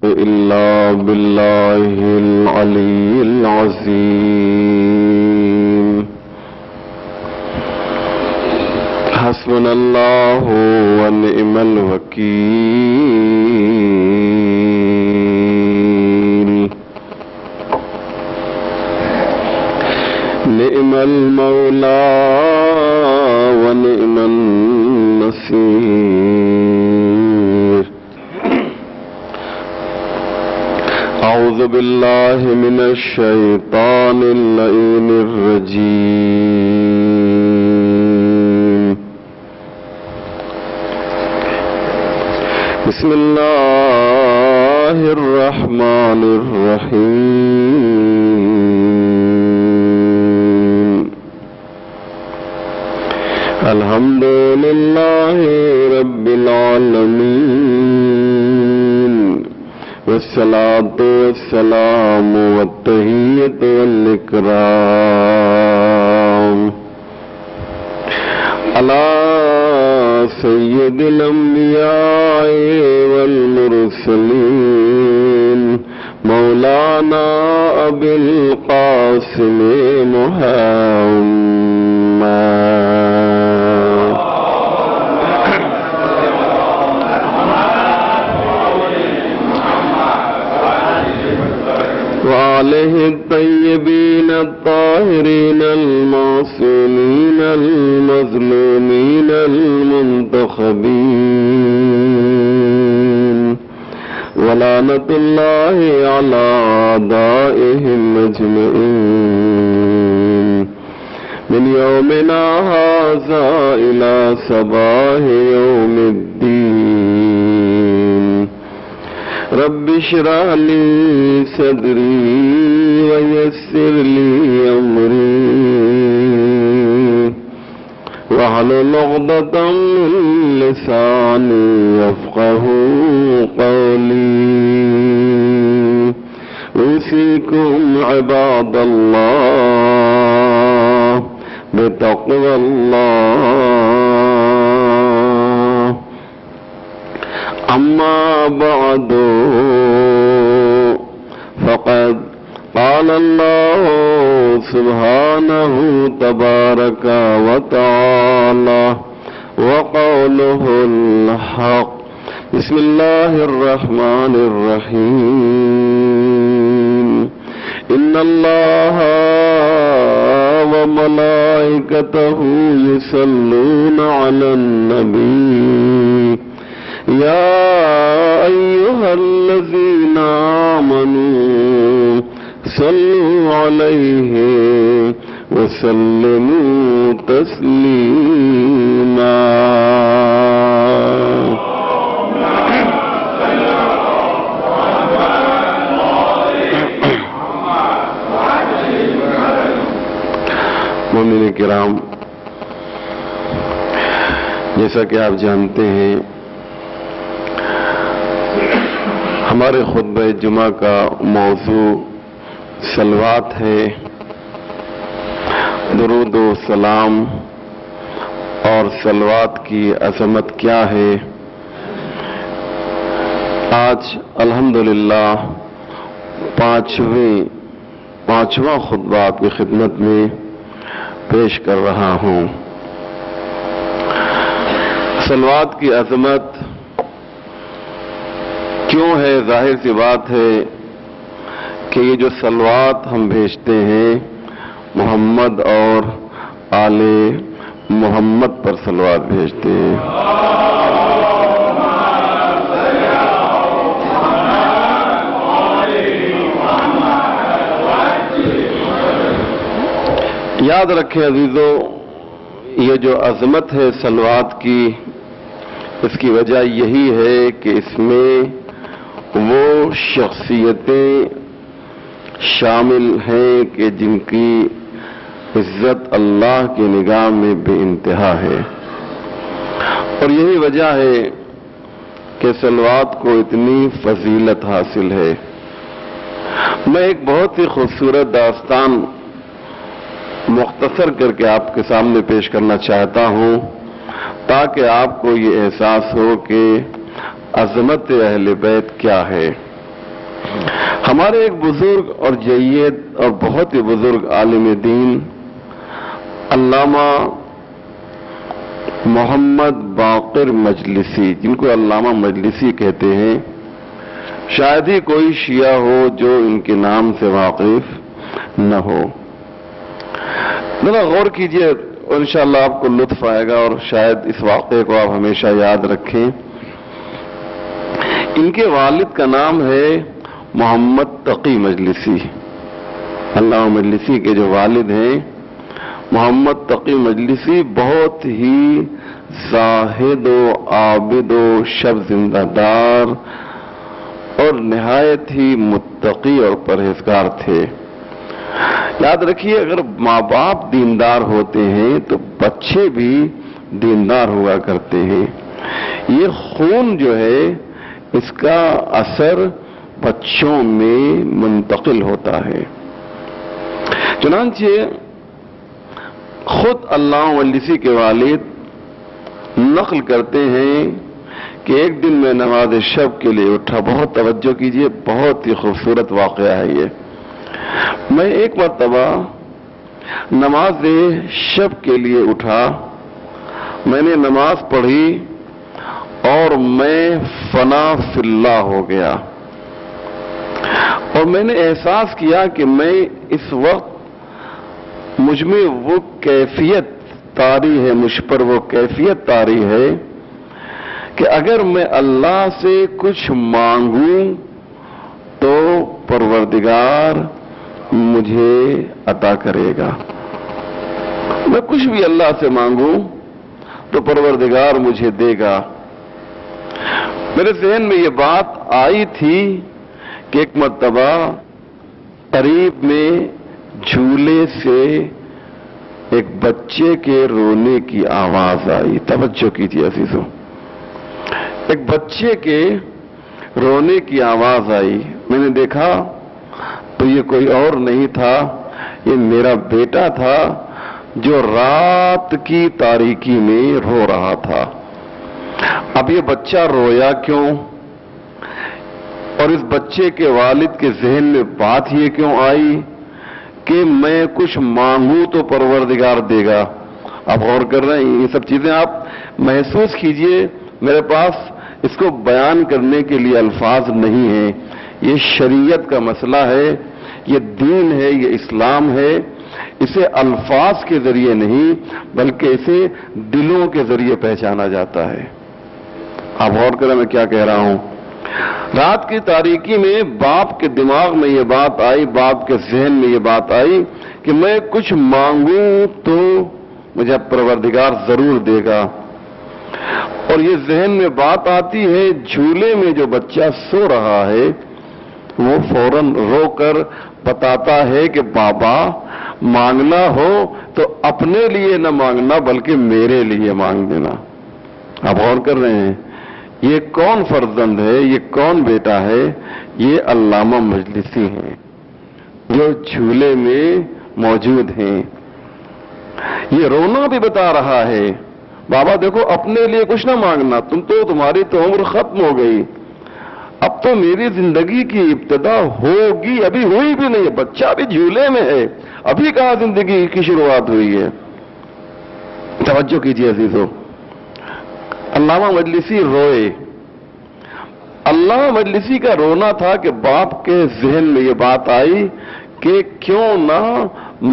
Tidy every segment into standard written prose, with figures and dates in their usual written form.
إلا بالله العلي العظيم حسبنا الله ونعم الوكيل نعم المولى ونعم النصير أعوذ بالله من الشيطان اللعين الرجيم بسم الله الرحمن الرحيم الحمد لله رب العالمين والصلاة والسلام والتحية والإكرام على سيد الأنبياء والمرسلين مولانا أبي القاسم محمد وآله الطيبين الطاهرين المعصومين المظلومين المنتخبين ولعنة الله على أعدائهم أجمعين من يومنا هذا إلى صباح يوم الدين رب اشرح لي صدري ويسر لي أمري واحلل عقدة من لساني يفقهوا قولي أوصيكم عباد الله بتقوى الله أما بعد فقد قال الله سبحانه تبارك وتعالى وقوله الحق بسم الله الرحمن الرحيم إن الله وملائكته يصلون على النبي يا أيها الذين آمنوا صلوا عليه وسلموا تسليما مومنین کرام، جیسا کہ آپ جانتے ہیں ہمارے خطبہ جمعہ کا موضوع صلوات ہے، درود و سلام اور صلوات کی عظمت کیا ہے۔ آج الحمدللہ پانچواں خطبہ آپ کی خدمت میں پیش کر رہا ہوں۔ صلوات کی عظمت کیوں ہے؟ ظاہر سی بات ہے کہ یہ جو صلوات ہم بھیجتے ہیں محمد اور آل محمد پر صلوات بھیجتے ہیں۔ یاد رکھیں عزیزو، یہ جو عظمت ہے صلوات کی، اس کی وجہ یہی ہے کہ اس میں وہ شخصیتیں شامل ہیں کہ جن کی عزت اللہ کی نگاہ میں بے انتہا ہے، اور یہی وجہ ہے کہ صلوات کو اتنی فضیلت حاصل ہے۔ میں ایک بہت ہی خوبصورت داستان مختصر کر کے آپ کے سامنے پیش کرنا چاہتا ہوں تاکہ آپ کو یہ احساس ہو کہ عظمت اہل بیت کیا ہے۔ ہمارے ایک بزرگ اور جید اور بہت ہی بزرگ عالم دین علامہ محمد باقر مجلسی، جن کو علامہ مجلسی کہتے ہیں، شاید ہی کوئی شیعہ ہو جو ان کے نام سے واقف نہ ہو۔ ذرا غور کیجئے، انشاءاللہ آپ کو لطف آئے گا اور شاید اس واقعے کو آپ ہمیشہ یاد رکھیں۔ ان کے والد کا نام ہے محمد تقی مجلسی۔ علامہ مجلسی کے جو والد ہیں محمد تقی مجلسی بہت ہی زاہد و عابد و شب زندہ دار اور نہایت ہی متقی اور پرہیزگار تھے۔ یاد رکھیے، اگر ماں باپ دیندار ہوتے ہیں تو بچے بھی دیندار ہوا کرتے ہیں۔ یہ خون جو ہے اس کا اثر بچوں میں منتقل ہوتا ہے۔ چنانچہ خود علامہ مجلسی کے والد نقل کرتے ہیں کہ ایک دن میں نماز شب کے لیے اٹھا۔ بہت توجہ کیجئے، بہت ہی خوبصورت واقعہ ہے یہ۔ میں ایک مرتبہ نماز شب کے لیے اٹھا، میں نے نماز پڑھی اور میں فنا فی اللہ ہو گیا، اور میں نے احساس کیا کہ میں اس وقت مجھ میں وہ کیفیت طاری ہے، مجھ پر وہ کیفیت طاری ہے کہ اگر میں اللہ سے کچھ مانگوں تو پروردگار مجھے عطا کرے گا۔ میں کچھ بھی اللہ سے مانگوں تو پروردگار مجھے دے گا۔ میرے ذہن میں یہ بات آئی تھی کہ ایک مرتبہ قریب میں جھولے سے ایک بچے کے رونے کی آواز آئی۔ توجہ کیجیے عزیزو، ایک بچے کے رونے کی آواز آئی۔ میں نے دیکھا تو یہ کوئی اور نہیں تھا، یہ میرا بیٹا تھا جو رات کی تاریکی میں رو رہا تھا۔ اب یہ بچہ رویا کیوں، اور اس بچے کے والد کے ذہن میں بات یہ کیوں آئی کہ میں کچھ مانگوں تو پروردگار دے گا؟ آپ غور کر رہے ہیں، یہ سب چیزیں آپ محسوس کیجئے۔ میرے پاس اس کو بیان کرنے کے لیے الفاظ نہیں ہیں۔ یہ شریعت کا مسئلہ ہے، یہ دین ہے، یہ اسلام ہے۔ اسے الفاظ کے ذریعے نہیں بلکہ اسے دلوں کے ذریعے پہچانا جاتا ہے۔ آپ غور کریں میں کیا کہہ رہا ہوں۔ رات کی تاریکی میں باپ کے دماغ میں یہ بات آئی، باپ کے ذہن میں یہ بات آئی کہ میں کچھ مانگوں تو مجھے پروردگار ضرور دے گا۔ اور یہ ذہن میں بات آتی ہے، جھولے میں جو بچہ سو رہا ہے وہ فوراً رو کر بتاتا ہے کہ بابا مانگنا ہو تو اپنے لیے نہ مانگنا بلکہ میرے لیے مانگ دینا۔ آپ غور کر رہے ہیں، یہ کون فرزند ہے، یہ کون بیٹا ہے؟ یہ علامہ مجلسی ہیں جو جھولے میں موجود ہیں۔ یہ رونا بھی بتا رہا ہے، بابا دیکھو اپنے لیے کچھ نہ مانگنا، تمہاری تو عمر ختم ہو گئی، اب تو میری زندگی کی ابتدا ہوگی، ابھی ہوئی بھی نہیں ہے، بچہ بھی جھولے میں ہے، ابھی کہاں زندگی کی شروعات ہوئی ہے۔ توجہ کیجیے عزیزو، علامہ مجلسی روئے۔ علامہ مجلسی کا رونا تھا کہ باپ کے ذہن میں یہ بات آئی کہ کیوں نہ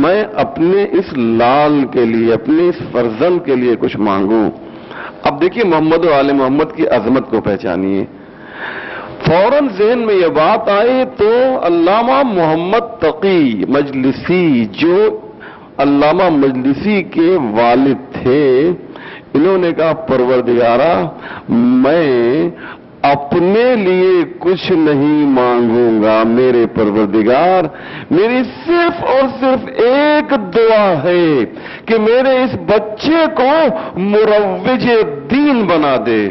میں اپنے اس لال کے لیے، اپنے اس فرزند کے لیے کچھ مانگوں۔ اب دیکھیے محمد و آل محمد کی عظمت کو پہچانیے۔ فوراً ذہن میں یہ بات آئی تو علامہ محمد تقی مجلسی جو علامہ مجلسی کے والد تھے، انہوں نے کہا پروردگارا میں اپنے لیے کچھ نہیں مانگوں گا، میرے پروردگار میری صرف اور صرف ایک دعا ہے کہ میرے اس بچے کو مروج دین بنا دے۔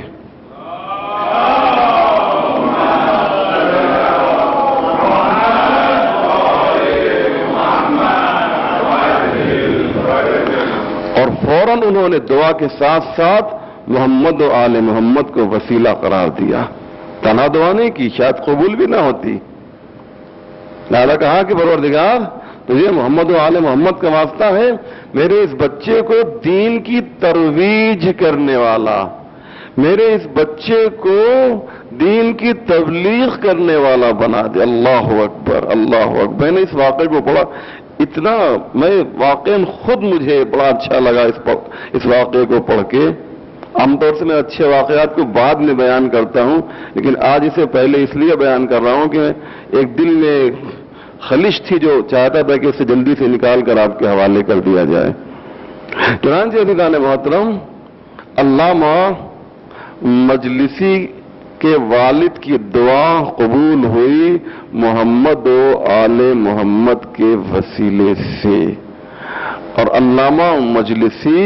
اور فوراً انہوں نے دعا کے ساتھ ساتھ محمد و آل محمد کو وسیلہ قرار دیا۔ تنہا دعا نہیں کی، شاید قبول بھی نہ ہوتی، لہذا کہا کہ پروردگار تجھے محمد و آل محمد کا واسطہ ہے، میرے اس بچے کو دین کی ترویج کرنے والا، میرے اس بچے کو دین کی تبلیغ کرنے والا بنا دے۔ اللہ اکبر، اللہ اکبر۔ میں نے اس واقعے کو پڑھا، اتنا میں واقعاً خود مجھے بڑا اچھا لگا اس واقعے کو پڑھ کے۔ عام طور سے میں اچھے واقعات کو بعد میں بیان کرتا ہوں، لیکن آج اسے پہلے اس لیے بیان کر رہا ہوں کہ ایک دل میں خلش تھی جو چاہتا تھا کہ اسے جلدی سے نکال کر آپ کے حوالے کر دیا جائے۔ چنانچہ عزیزان محترم، علامہ مجلسی کے والد کی دعا قبول ہوئی محمد و آل محمد کے وسیلے سے، اور علامہ مجلسی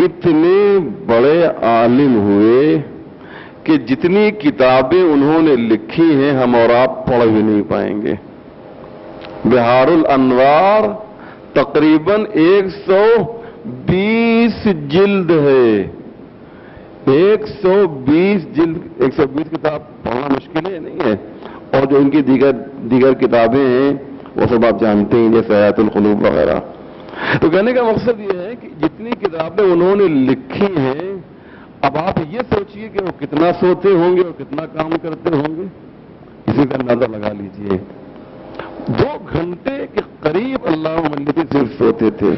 اتنے بڑے عالم ہوئے کہ جتنی کتابیں انہوں نے لکھی ہیں ہم اور آپ پڑھ بھی نہیں پائیں گے۔ بہار الانوار تقریباً 120 جلد ہے، 120 جلد، 120 کتاب پڑھنا مشکل ہے نہیں ہے، اور جو ان کی دیگر کتابیں ہیں وہ سب آپ جانتے ہیں، جیسے حیات القلوب وغیرہ۔ تو کہنے کا مقصد یہ ہے کہ جتنی کتابیں انہوں نے لکھی ہیں، اب آپ یہ سوچئے کہ وہ کتنا سوتے ہوں گے اور کتنا کام کرتے ہوں گے، اسی کا اندازہ لگا لیجئے۔ 2 گھنٹے کے قریب علامہ مجلسی صرف سوتے تھے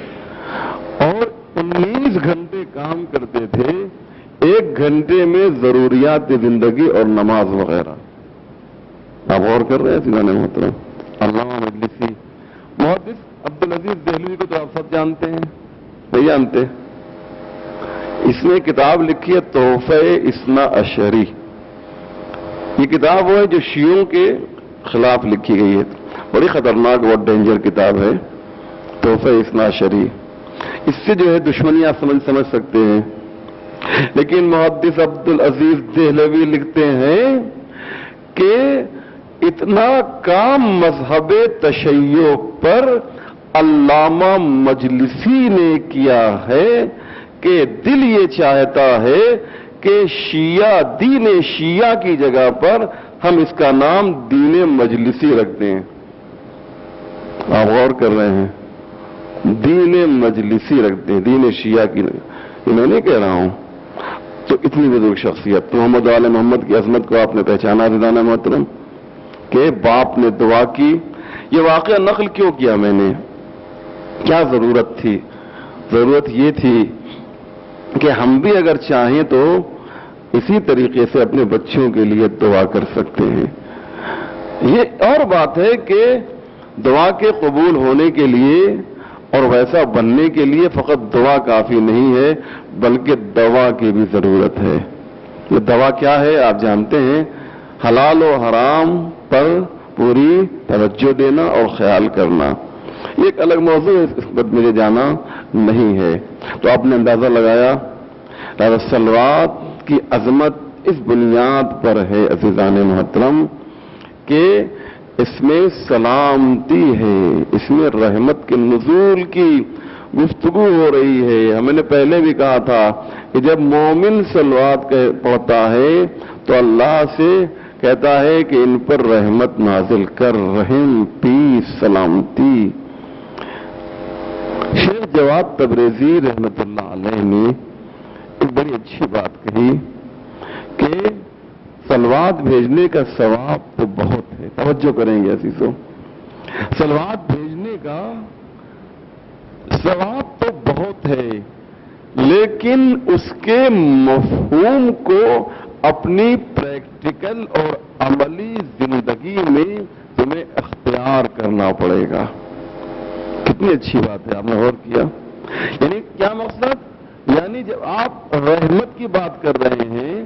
اور 19 گھنٹے کام کرتے تھے، 1 گھنٹے میں ضروریات زندگی اور نماز وغیرہ۔ آپ غور کر رہے ہیں سیدھانے محترم؟ علامہ مجلسی، محدث عبدالعزیز دہلوی کو تو آپ سب جانتے ہیں، نہیں جانتے؟ اس نے کتاب لکھی ہے تحفہ اثنا عشری۔ یہ کتاب وہ ہے جو شیعوں کے خلاف لکھی گئی ہے، بڑی خطرناک، بہت ڈینجر کتاب ہے تحفہ اثنا عشری۔ اس سے جو ہے دشمنیاں سمجھ سکتے ہیں، لیکن محدث عبدالعزیز دہلوی لکھتے ہیں کہ اتنا کام مذہب تشیع پر علامہ مجلسی نے کیا ہے کہ دل یہ چاہتا ہے کہ شیعہ، دین شیعہ کی جگہ پر ہم اس کا نام دین مجلسی رکھ دیں۔ آپ غور کر رہے ہیں؟ دین مجلسی رکھ دیں، دین شیعہ کی، یہ میں نہیں کہہ رہا ہوں۔ تو اتنی بزرگ شخصیت محمد علیہ محمد کی عظمت کو آپ نے پہچانا دیدانہ محترم، کہ باپ نے دعا کی۔ یہ واقعہ نقل کیوں کیا میں نے؟ کیا ضرورت تھی؟ ضرورت یہ تھی کہ ہم بھی اگر چاہیں تو اسی طریقے سے اپنے بچوں کے لیے دعا کر سکتے ہیں۔ یہ اور بات ہے کہ دعا کے قبول ہونے کے لیے اور ویسا بننے کے لیے فقط دعا کافی نہیں ہے، بلکہ دوا کی بھی ضرورت ہے۔ یہ دوا کیا ہے آپ جانتے ہیں، حلال و حرام پر پوری توجہ دینا اور خیال کرنا۔ یہ ایک الگ موضوع ہے، اس پر مجھے جانا نہیں ہے۔ تو آپ نے اندازہ لگایا صلوات کی عظمت اس بنیاد پر ہے عزیزان محترم کہ اس میں سلامتی ہے، اس میں رحمت کے نزول کی گفتگو ہو رہی ہے۔ ہم نے پہلے بھی کہا تھا کہ جب مومن صلوات پڑھتا ہے تو اللہ سے کہتا ہے کہ ان پر رحمت نازل کر، رحم، پیس، سلامتی۔ شیخ جواد تبریزی رحمت اللہ علیہ نے ایک بڑی اچھی بات کہی کہ صلوات بھیجنے کا ثواب تو بہت ہے، توجہ کریں گے عزیزو، صلوات بھیجنے کا ثواب تو بہت ہے، لیکن اس کے مفہوم کو اپنی پریکٹیکل اور عملی زندگی میں تمہیں اختیار کرنا پڑے گا۔ کتنی اچھی بات ہے، آپ نے غور کیا؟ یعنی کیا مقصد؟ یعنی جب آپ رحمت کی بات کر رہے ہیں،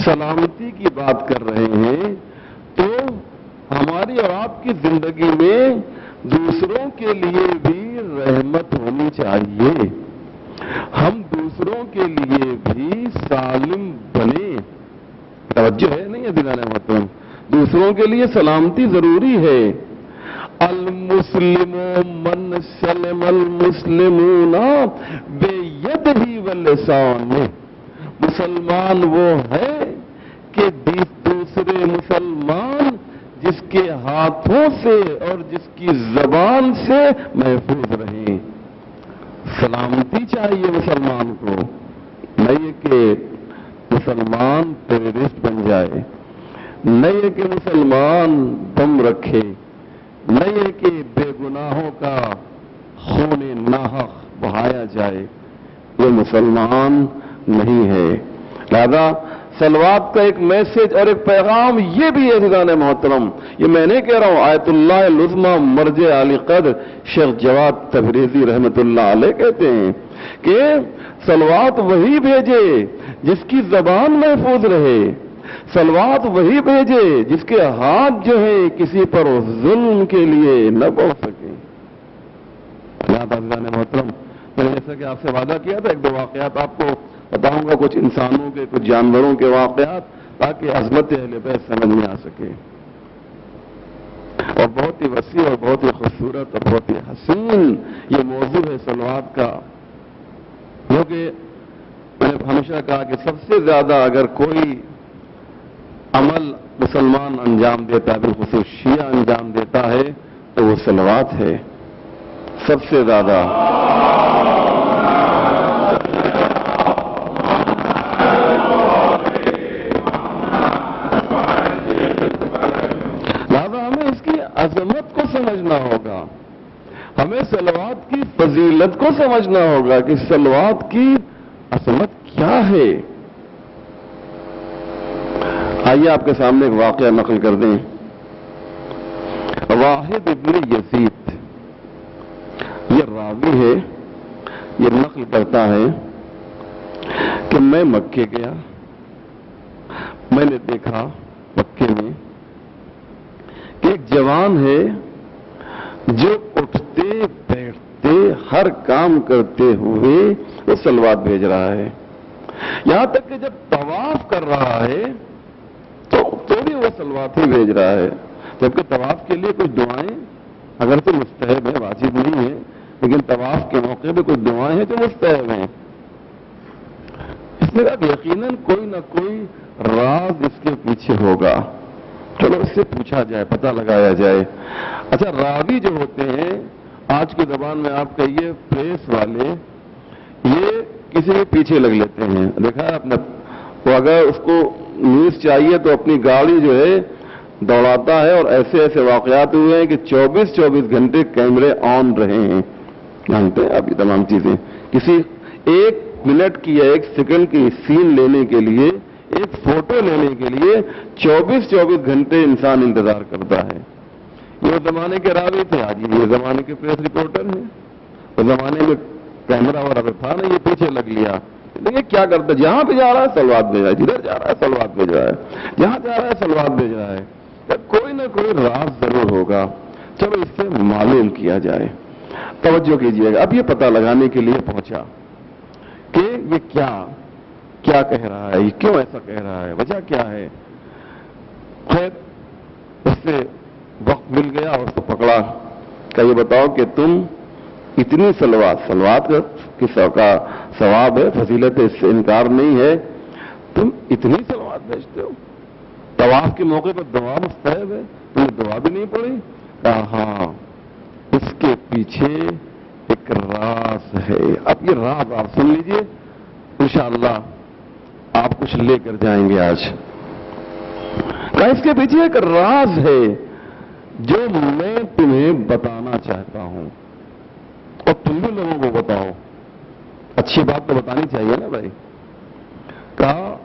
سلامتی کی بات کر رہے ہیں، تو ہماری اور آپ کی زندگی میں دوسروں کے لیے بھی رحمت ہونی چاہیے، ہم دوسروں کے لیے بھی سالم بنے۔ توجہ ہے نہیں عزیزان محترم؟ دوسروں کے لیے سلامتی ضروری ہے۔ المسلم من سلم المسلمون بیدہ ولسانہ، مسلمان وہ ہے کہ دوسرے مسلمان جس کے ہاتھوں سے اور جس کی زبان سے محفوظ رہیں۔ سلامتی چاہیے مسلمان کو، نہیں کہ مسلمان ٹیررسٹ بن جائے، نہیں کہ مسلمان بم رکھے، نہیں کہ بے گناہوں کا خون ناحق بہایا جائے، یہ مسلمان نہیں ہے۔ لہذا صلوات کا ایک میسج اور ایک پیغام یہ بھی ہے عزیزان محترم، یہ میں نہیں کہہ رہا ہوں، آیت اللہ العظمی مرجع علی قدر شیخ جواد تبریزی رحمت اللہ علیہ کہتے ہیں کہ صلوات وہی بھیجے جس کی زبان محفوظ رہے، صلوات وہی بھیجے جس کے ہاتھ جو ہے کسی پر ظلم کے لیے نہ بڑھ سکے۔ عزیزان محترم، میں نے جیسا کہ آپ سے وعدہ کیا تھا، ایک دو واقعات آپ کو بتاؤں گا، کچھ انسانوں کے کچھ جانوروں کے واقعات، تاکہ عظمت اہل بیت سمجھ میں آ سکے۔ اور بہت ہی وسیع اور بہت ہی خوبصورت اور بہت ہی حسین یہ موضوع ہے صلوات کا، کیونکہ میں نے ہمیشہ کہا کہ سب سے زیادہ اگر کوئی عمل مسلمان انجام دیتا ہے، بالخصوص شیعہ انجام دیتا ہے، تو وہ صلوات ہے سب سے زیادہ۔ لہذا ہمیں اس کی عظمت کو سمجھنا ہوگا، ہمیں صلوات کی فضیلت کو سمجھنا ہوگا کہ صلوات کی عظمت کیا ہے۔ آئیے آپ کے سامنے ایک واقعہ نقل کر دیں۔ واحد ابن یزید یہ راوی ہے، یہ نقل کرتا ہے کہ میں مکے گیا، میں نے دیکھا مکے میں کہ ایک جوان ہے جو اٹھتے بیٹھتے ہر کام کرتے ہوئے وہ صلوات بھیج رہا ہے، یہاں تک کہ جب طواف کر رہا ہے تو بھی وہ صلوات ہی بھیج رہا ہے، جبکہ طواف کے لیے کچھ دعائیں اگر تو مستحب ہے، واجب نہیں ہے، لیکن طواف کے موقع پہ کچھ دعائیں ہیں جو مستحب ہیں۔ اس نے کہا کہ یقیناً کوئی نہ کوئی راز اس کے پیچھے ہوگا، چلو اس سے پوچھا جائے، پتہ لگایا جائے۔ اچھا، راوی جو ہوتے ہیں آج کی زبان میں آپ کہیے پریس والے، یہ کسی کے پیچھے لگ لیتے ہیں، دیکھا ہے اپنا، وہ اگر اس کو نیوز چاہیے تو اپنی گاڑی جو ہے دوڑاتا ہے، اور ایسے ایسے واقعات ہوئے ہیں کہ 24 گھنٹے کیمرے آن رہے ہیں، جانتے ہیں آپ یہ تمام چیزیں، کسی ایک منٹ کی یا ایک سیکنڈ کی سین لینے کے لیے، ایک فوٹو لینے کے لیے 24 گھنٹے انسان انتظار کرتا ہے۔ یہ زمانے کے راوی تھے، آج یہ زمانے کے پریس رپورٹر ہیں، اس زمانے میں کیمرہ وغیرہ تھا نا، یہ پیچھے لگ لیا، لیکن کیا کرتا، جہاں پہ جا رہا ہے صلوات بھیج رہا ہے، جدھر جا رہا ہے صلوات بھیج رہا ہے، جہاں جا رہا ہے صلوات بھیج رہا ہے۔ کوئی نہ کوئی راز ضرور ہوگا، چلو اس سے معلوم کیا جائے۔ توجہ کیجئے گا، اب یہ پتہ لگانے کے لیے پہنچا کہ یہ کیا کہہ رہا ہے، یہ کیوں ایسا کہہ رہا ہے، وجہ کیا ہے۔ خیر اس سے وقت مل گیا اور اس کو پکڑا کہ یہ بتاؤ کہ تم اتنی صلوات کا ثواب ہے، فضیلت ہے، اس سے انکار نہیں ہے، تم اتنی صلوات بھیجتے ہو، طواف کے موقع پر دعا مستحب ہے، تم نے دعا بھی نہیں پڑھی؟ کہا ہاں، اس کے پیچھے ایک راز ہے۔ اب یہ راز آپ سن لیجئے، انشاءاللہ آپ کچھ لے کر جائیں گے آج۔ کہا اس کے پیچھے ایک راز ہے جو میں تمہیں بتانا چاہتا ہوں، اور تم بھی لوگوں کو بتاؤ، اچھی بات تو بتانی چاہیے نا بھائی۔ کہا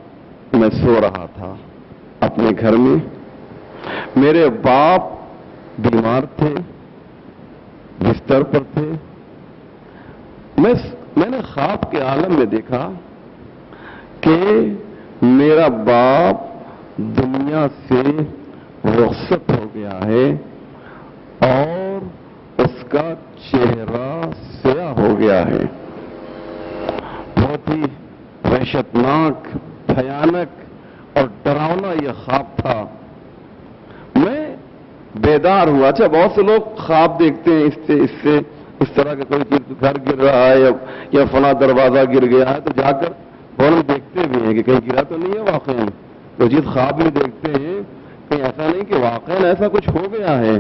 میں سو رہا تھا اپنے گھر میں، میرے باپ بیمار تھے، بستر پر تھے، میں نے خواب کے عالم میں دیکھا کہ میرا باپ دنیا سے رخصت ہو گیا ہے اور اس کا چہرہ سیاہ ہو گیا ہے۔ بہت ہی وحشتناک، بھیانک اور ڈراؤنا یہ خواب تھا۔ میں بیدار ہوا۔ اچھا، بہت سے لوگ خواب دیکھتے ہیں اس طرح کا، کوئی گھر گر رہا ہے یا فلاں دروازہ گر گیا ہے تو جا کر فوراً دیکھتے بھی ہیں کہ کہیں گرا تو نہیں ہے واقعی، تو جس خواب میں دیکھتے ہیں کہیں ایسا نہیں کہ واقعاً ایسا کچھ ہو گیا ہے.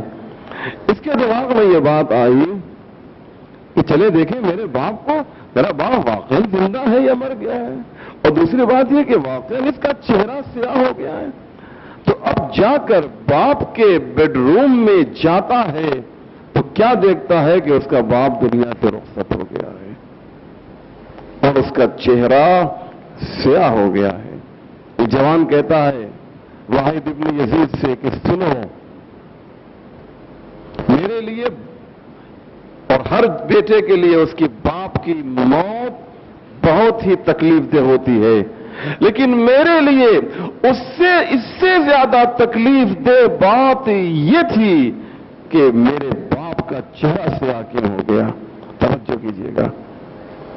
اس کے دماغ میں یہ بات آئی کہ چلے دیکھیں میرے باپ کو، میرا باپ واقعاً زندہ ہے یا مر گیا ہے. اور دوسری بات یہ کہ واقعاً اس کا چہرہ سیاہ ہو گیا ہے. تو اب جا کر باپ کے بیڈ روم میں جاتا ہے تو کیا دیکھتا ہے کہ اس کا باپ دنیا سے رخصت ہو گیا ہے اور اس کا چہرہ سیاہ ہو گیا ہے. یہ جوان کہتا ہے واحد ابن یزید سے کہ سنو، میرے لیے اور ہر بیٹے کے لیے اس کی باپ کی موت بہت ہی تکلیف دہ ہوتی ہے، لیکن میرے لیے اس سے زیادہ تکلیف دہ بات یہ تھی کہ میرے باپ کا چہرہ سیاہ کیوں ہو گیا. توجہ کیجیے گا،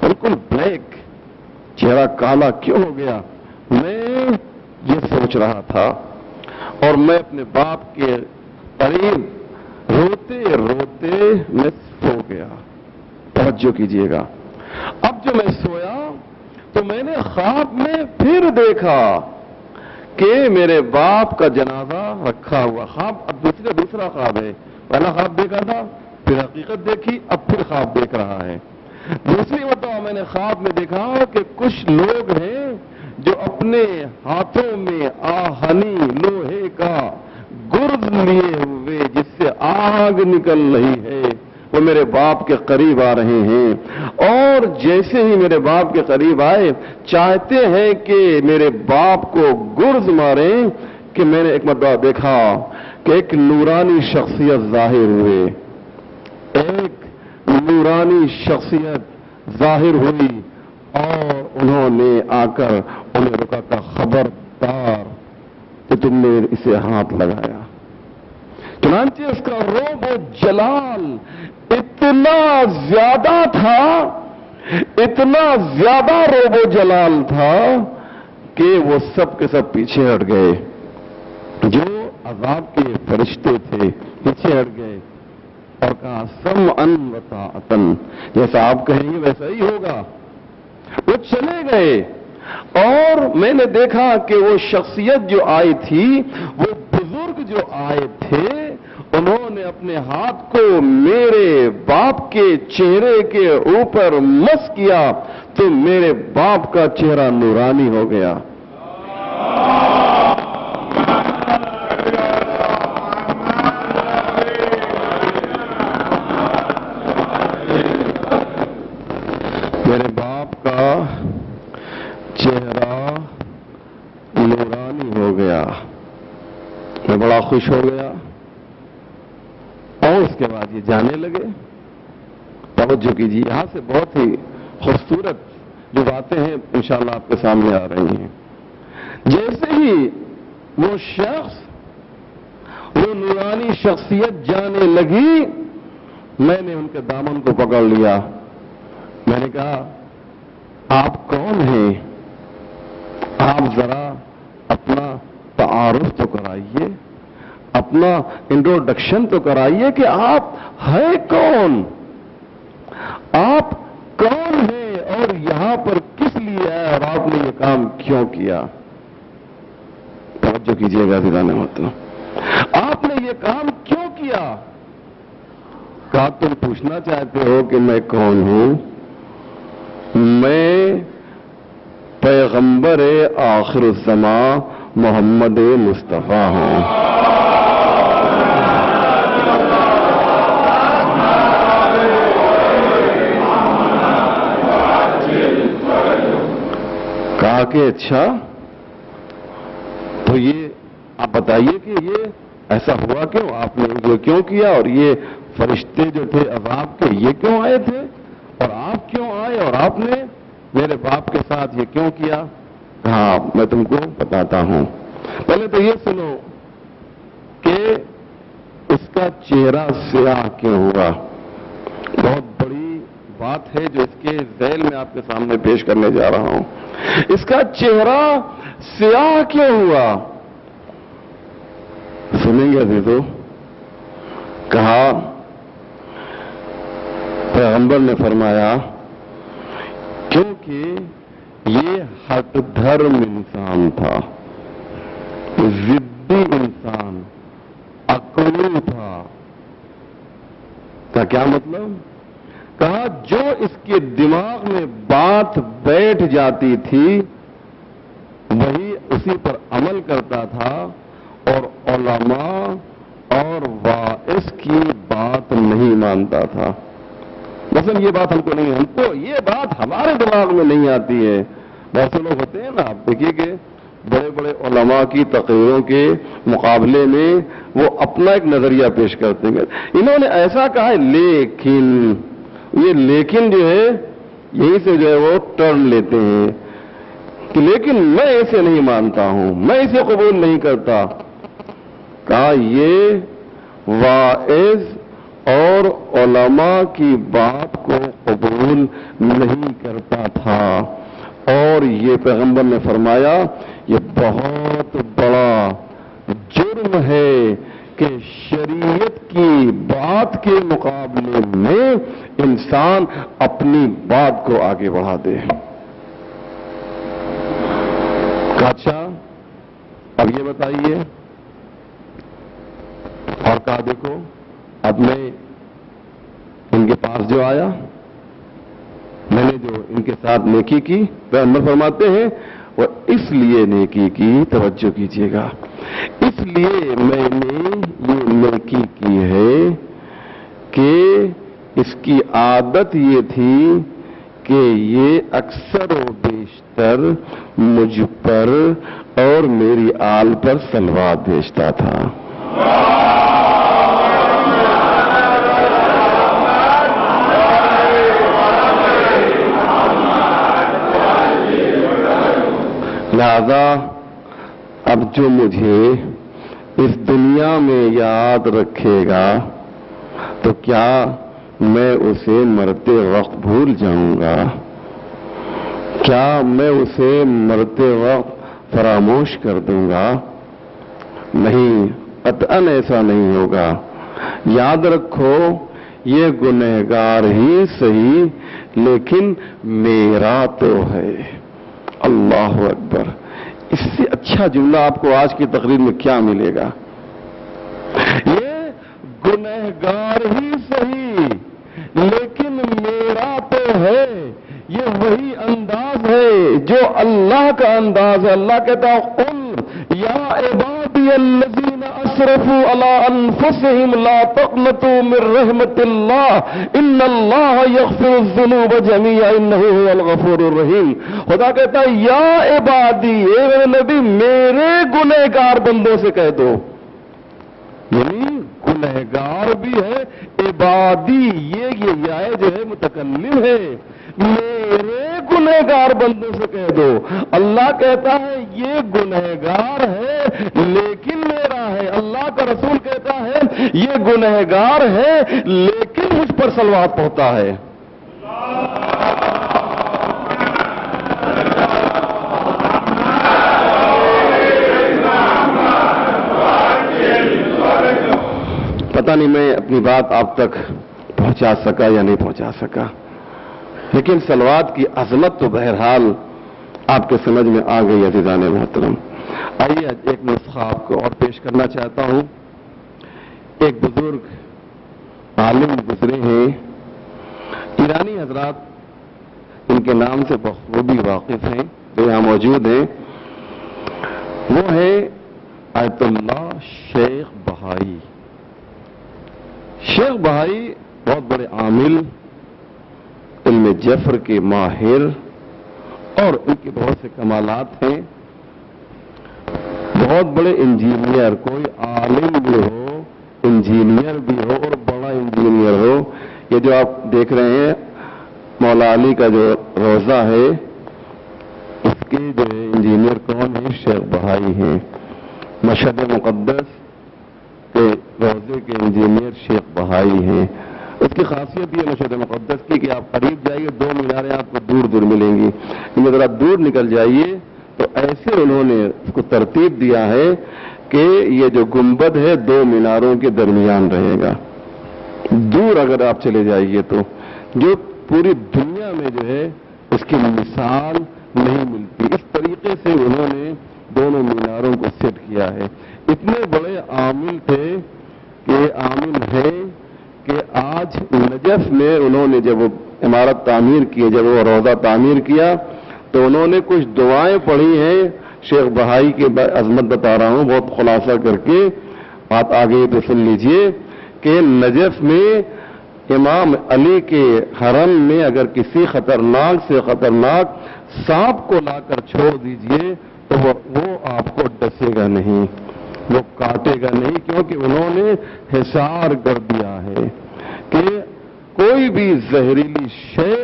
بالکل بلیک، چہرہ کالا کیوں ہو گیا. میں یہ سوچ رہا تھا اور میں اپنے باپ کے قریب روتے روتے میں سو گیا. توجہ کیجیے گا. اب جو میں سویا تو میں نے خواب میں پھر دیکھا کہ میرے باپ کا جنازہ رکھا ہوا. خواب اب دوسرا خواب ہے. پہلا خواب دیکھا تھا، پھر حقیقت دیکھی، اب پھر خواب دیکھ رہا ہے. دوسری مرتبہ میں نے خواب میں دیکھا کہ کچھ لوگ ہیں جو اپنے ہاتھوں میں آہنی لوہے کا گرز لیے ہوئے جس سے آگ نکل رہی ہے، وہ میرے باپ کے قریب آ رہے ہیں. اور جیسے ہی میرے باپ کے قریب آئے چاہتے ہیں کہ میرے باپ کو گرز ماریں کہ میں نے ایک مرتبہ دیکھا کہ ایک نورانی شخصیت ظاہر ہوئے. ایک نورانی شخصیت ظاہر ہوئی اور انہوں نے آ کر انہیں رکا کہ خبردار کہ تم نے اسے ہاتھ لگایا. چنانچہ اس کا روب و جلال اتنا زیادہ تھا، اتنا زیادہ روب و جلال تھا کہ وہ سب کے سب پیچھے ہٹ گئے. جو عذاب کے فرشتے تھے پیچھے ہٹ گئے اور کہا سمعن و طاعتن، جیسا آپ کہیں گے ویسا ہی ہوگا. وہ چلے گئے اور میں نے دیکھا کہ وہ شخصیت جو آئی تھی، وہ بزرگ جو آئے تھے، انہوں نے اپنے ہاتھ کو میرے باپ کے چہرے کے اوپر مس کیا تو میرے باپ کا چہرہ نورانی ہو گیا. میرے باپ کا چہرہ نورانی ہو گیا. میں بڑا خوش ہو گیا اور اس کے بعد یہ جانے لگے. توجہ کیجیے، یہاں سے بہت ہی خوبصورت جو باتیں ہیں انشاءاللہ آپ کے سامنے آ رہی ہیں. جیسے ہی وہ شخص، وہ نورانی شخصیت جانے لگی، میں نے ان کے دامن کو پکڑ لیا. میں نے کہا آپ کون ہیں؟ آپ ذرا اپنا تعارف تو کرائیے، اپنا انٹروڈکشن تو کرائیے کہ آپ ہیں کون، آپ کون ہیں اور یہاں پر کس لیے آئے اور آپ نے یہ کام کیوں کیا. توجہ کیجیے گا دلانے ہوتا، آپ نے یہ کام کیوں کیا؟ کہا تم پوچھنا چاہتے ہو کہ میں کون ہوں؟ میں پیغمبر آخر الزمان محمد مصطفیٰ ہوں. کہا کہ اچھا تو یہ آپ بتائیے کہ یہ ایسا ہوا کیوں، آپ نے یہ کیوں کیا، اور یہ فرشتے جو تھے عذاب کے یہ کیوں آئے تھے اور آپ کیوں آئے اور آپ نے میرے باپ کے ساتھ یہ کیوں کیا؟ ہاں میں تم کو بتاتا ہوں. پہلے تو یہ سنو کہ اس کا چہرہ سیاہ کیوں ہوا. بہت بڑی بات ہے جو اس کے ذیل میں آپ کے سامنے پیش کرنے جا رہا ہوں. اس کا چہرہ سیاہ کیوں ہوا؟ سنیں گے عزیزو. کہا پیغمبر نے فرمایا کیونکہ یہ ہٹ دھرم انسان تھا، ضدی انسان عقلو تھا. کا کیا مطلب؟ کہا جو اس کے دماغ میں بات بیٹھ جاتی تھی وہی اسی پر عمل کرتا تھا اور علماء اور واعظ کی بات نہیں مانتا تھا. مثلا یہ بات ہم کو نہیں، ہم کو یہ بات ہمارے دماغ میں نہیں آتی ہے. بہت سے لوگ ہوتے ہیں نا، آپ دیکھیے کہ بڑے بڑے علماء کی تقریروں کے مقابلے میں وہ اپنا ایک نظریہ پیش کرتے ہیں. انہوں نے ایسا کہا ہے لیکن، یہ لیکن جو ہے یہیں سے جو ہے وہ ٹرن لیتے ہیں کہ لیکن میں اسے نہیں مانتا ہوں، میں اسے قبول نہیں کرتا. کہا یہ واعظ اور علماء کی بات کو قبول نہیں کرتا تھا. اور یہ پیغمبر نے فرمایا یہ بہت بڑا جرم ہے کہ شریعت کی بات کے مقابلے میں انسان اپنی بات کو آگے بڑھا دے. اچھا اب یہ بتائیے، اور کہا دیکھو اب میں ان کے پاس جو آیا، میں نے جو ان کے ساتھ نیکی کی، پیغمبر فرماتے ہیں وہ اس لیے نیکی کی، توجہ کیجیے گا، اس لیے میں نے یہ نیکی کی ہے کہ اس کی عادت یہ تھی کہ یہ اکثر و بیشتر مجھ پر اور میری آل پر صلوات بھیجتا تھا. لہذا اب جو مجھے اس دنیا میں یاد رکھے گا تو کیا میں اسے مرتے وقت بھول جاؤں گا؟ کیا میں اسے مرتے وقت فراموش کر دوں گا؟ نہیں، قطعاً ایسا نہیں ہوگا. یاد رکھو یہ گنہگار ہی صحیح لیکن میرا تو ہے. اللہ اکبر. اس سے اچھا جملہ آپ کو آج کی تقریر میں کیا ملے گا؟ یہ گنہگار ہی صحیح لیکن میرا تو ہے. یہ وہی انداز ہے جو اللہ کا انداز ہے. اللہ کہتا ہے قل یا عبادی الذین اسرفوا علی انفسہم لا تقنطوا من رحمت اللہ ان اللہ یغفر الذنوب جميعا انہ هو الغفور الرحیم. خدا کہتا ہے یا عبادی، اے نبی میرے گنہگار بندوں سے کہہ دو. یعنی گنہگار بھی ہے، عبادی یہ جو ہے متکلم ہے، میرے گنہگار بندوں سے کہہ دو. اللہ کہتا ہے یہ گنہگار ہے لیکن میرا ہے. اللہ کا رسول کہتا ہے یہ گنہگار ہے لیکن مجھ پر صلوات پڑھتا ہے. پتہ نہیں میں اپنی بات آپ تک پہنچا سکا یا نہیں پہنچا سکا، لیکن صلوات کی عظمت تو بہرحال آپ کے سمجھ میں آ گئی عزیزان محترم. آئیے ایک نسخہ آپ کو اور پیش کرنا چاہتا ہوں. ایک بزرگ عالم گزرے ہیں، ایرانی حضرات ان کے نام سے بخوبی واقف ہیں جو یہاں موجود ہیں. وہ ہیں آیت اللہ شیخ بہائی. شیخ بہائی بہت بڑے عامل، علم جفر کے ماہر، اور ان کے بہت سے کمالات ہیں. بہت بڑے انجینئر، کوئی عالم بھی ہو، انجینئر بھی ہو اور بڑا انجینئر ہو. یہ جو آپ دیکھ رہے ہیں مولا علی کا جو روضہ ہے، اس کے جو انجینئر کون ہیں؟ شیخ بہائی ہیں. مشہد مقدس کے روضے کے انجینئر شیخ بہائی ہیں. اس کی خاصیت یہ مشہد مقدس کی کہ آپ قریب جائیے 2 میناریں آپ کو دور دور ملیں گی، لیکن اگر آپ دور نکل جائیے تو ایسے انہوں نے اس کو ترتیب دیا ہے کہ یہ جو گنبد ہے 2 میناروں کے درمیان رہے گا. دور اگر آپ چلے جائیے تو جو پوری دنیا میں جو ہے اس کی مثال نہیں ملتی. اس طریقے سے انہوں نے دونوں میناروں کو سیٹ کیا ہے. اتنے بڑے عامل تھے کہ عامل ہے کہ آج نجف میں انہوں نے جب وہ عمارت تعمیر کی، جب وہ روضہ تعمیر کیا تو انہوں نے کچھ دعائیں پڑھی ہیں. شیخ بہائی کے عظمت بتا رہا ہوں بہت خلاصہ کر کے، بات آگے تو سن لیجئے کہ نجف میں امام علی کے حرم میں اگر کسی خطرناک سے خطرناک سانپ کو لا کر چھوڑ دیجئے تو وہ آپ کو ڈسے گا نہیں، وہ کاٹے گا نہیں، کیونکہ انہوں نے حصار کر دیا ہے کہ کوئی بھی زہریلی شے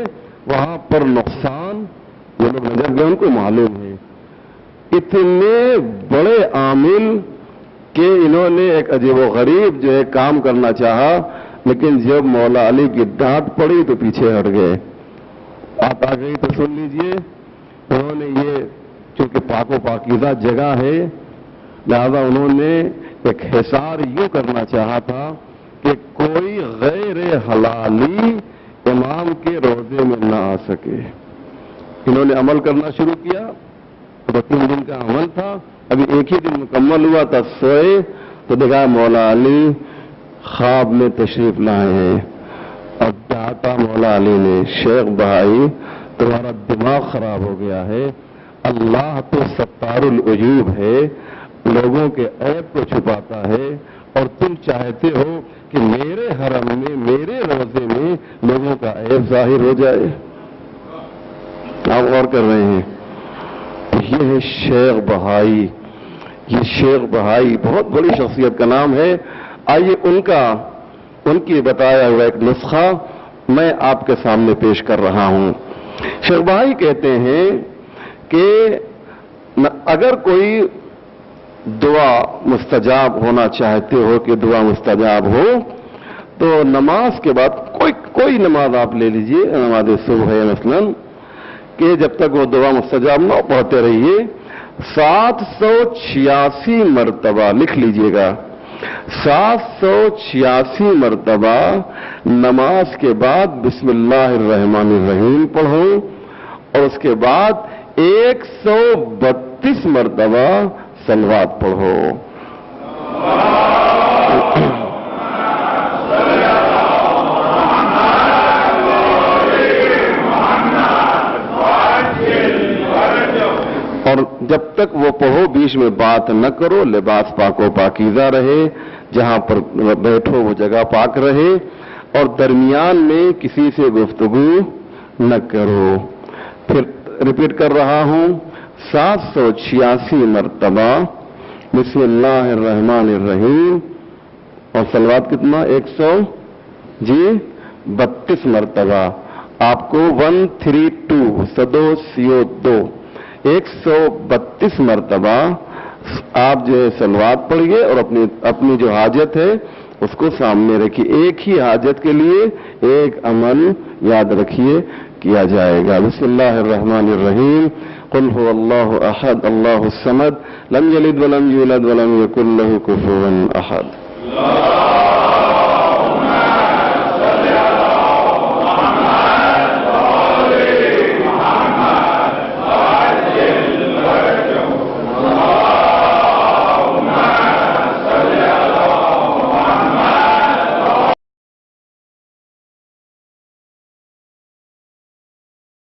وہاں پر نقصان، یہ لوگ نجف گئے ان کو معلوم ہے. اتنے بڑے عامل کہ انہوں نے ایک عجیب و غریب جو ہے کام کرنا چاہا، لیکن جب مولا علی کی ڈانٹ پڑی تو پیچھے ہٹ گئے. بات آ گئی تو سن لیجئے. انہوں نے یہ چونکہ پاک و پاکیزہ جگہ ہے لہذا انہوں نے ایک حصار یوں کرنا چاہا تھا کہ کوئی غیر حلالی امام کے روضے میں نہ آ سکے. انہوں نے عمل کرنا شروع کیا تو 3 دن کا عمل تھا، ابھی ایک ہی دن مکمل ہوا تھا. سوئے تو دیکھا مولا علی خواب میں تشریف لائے ہیں اور ڈانٹا مولا علی نے، شیخ بہائی تمہارا دماغ خراب ہو گیا ہے، اللہ تو ستار العیوب ہے، لوگوں کے عیب کو چھپاتا ہے، اور تم چاہتے ہو کہ میرے حرم میں میرے روضے میں لوگوں کا عیب ظاہر ہو جائے. آپ غور کر رہے ہیں. یہ ہے شیخ بہائی. یہ شیخ بہائی بہت بڑی شخصیت کا نام ہے. آئیے ان کی بتایا ہوا ایک نسخہ میں آپ کے سامنے پیش کر رہا ہوں. شیخ بہائی کہتے ہیں کہ اگر کوئی دعا مستجاب ہونا چاہتے ہو کہ دعا مستجاب ہو تو نماز کے بعد کوئی نماز آپ لے لیجئے، نماز صبح ہے مثلا، کہ جب تک وہ دعا مستجاب نہ پڑھتے رہیے 786 مرتبہ لکھ لیجئے گا. 786 مرتبہ نماز کے بعد بسم اللہ الرحمن الرحیم پڑھو اور اس کے بعد 132 مرتبہ صلوات پڑھو. اور جب تک وہ پڑھو بیچ میں بات نہ کرو، لباس پاک و پاکیزہ رہے، جہاں پر بیٹھو وہ جگہ پاک رہے، اور درمیان میں کسی سے گفتگو نہ کرو. پھر ریپیٹ کر رہا ہوں 786 مرتبہ بسم اللہ الرحمن الرحیم اور صلوات کتنا 132 مرتبہ. آپ کو 132 سدو سیو 2 132 مرتبہ آپ جو ہے صلوات پڑھیے اور اپنی جو حاجت ہے اس کو سامنے رکھیے. ایک ہی حاجت کے لیے ایک عمل یاد رکھیے کیا جائے گا. بسم اللہ الرحمن الرحیم قل هو اللہ احد اللہ الصمد لم یلد ولم یولد ولم یکن لہ کفوا احد.